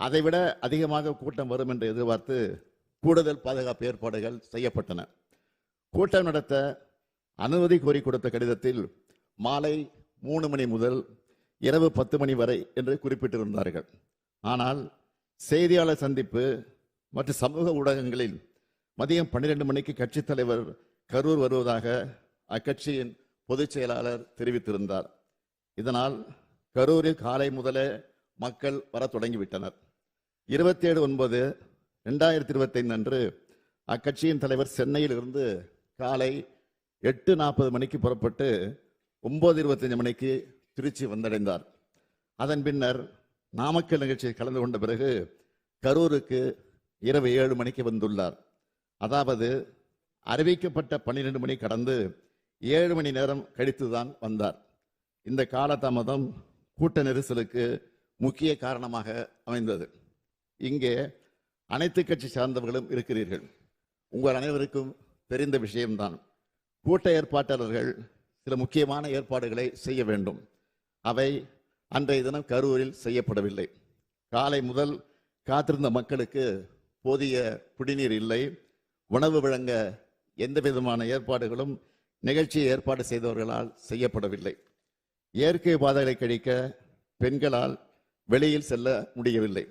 அதைவிட அதிகமாக கூட்டம் வரும் என்று எதிர்பார்த்து கூடுதல் பாதுகாப்பு ஏற்பாடுகள் செய்யப்பட்டன. கூட்டம் நடத்த அனுமதி கோரி கொடுத்த கடிதத்தில் மாலை 3 மணி முதல் இரவு 10 மணி வரை என்று குறிப்பிட்டிருந்தார்கள். ஆனால் செய்தியாளர் சந்திப்பு மற்றும் சமூக ஊடகங்களில் மதியம் 12 மணிக்கு கட்சித் தலைவர் கரூர் வருவதாக அக்கட்சியின் பொதுச் செயலாளர் தெரிவித்திருந்தார். இதனால் கரூரில் காலை முதலே மக்கள் வர தொடங்கிவிட்டனர். 27/9/2025 அன்று அக்கட்சியின் தலைவர் சென்னையில் இருந்து காலை 8:40 மணிக்கு புறப்பட்டு 9:25 மணிக்கு திருச்சி வந்தடைந்தார். அதன் பின்னர் நாமக்கல் நிகழ்ச்சியில் கலந்து கொண்ட பிறகு கரூருக்கு இரவு 7 மணிக்கு வந்துள்ளார். அதாவது அறிவிக்கப்பட்ட 12 மணி கடந்து 7 மணி நேரம் கழித்துதான் வந்தார். இந்த காலதாமதம் கூட்ட நெரிசலுக்கு முக்கிய காரணமாக அமைந்தது. இங்கே அனைத்து கட்சி சார்ந்தவர்களும் இருக்கிறீர்கள். உங்கள் அனைவருக்கும் தெரிந்த விஷயம்தான். கூட்ட ஏற்பாட்டாளர்கள் சில முக்கியமான ஏற்பாடுகளை செய்ய வேண்டும். அவை அன்றைய தினம் கரூரில் செய்யப்படவில்லை. காலை முதல் காத்திருந்த மக்களுக்கு போதிய குடிநீர் இல்லை. உணவு வழங்க எந்த விதமான ஏற்பாடுகளும் நிகழ்ச்சியை ஏற்பாடு செய்தவர்களால் செய்யப்படவில்லை. இயற்கை பாதைகளை கழிக்க பெண்களால் வெளியில் செல்ல முடியவில்லை.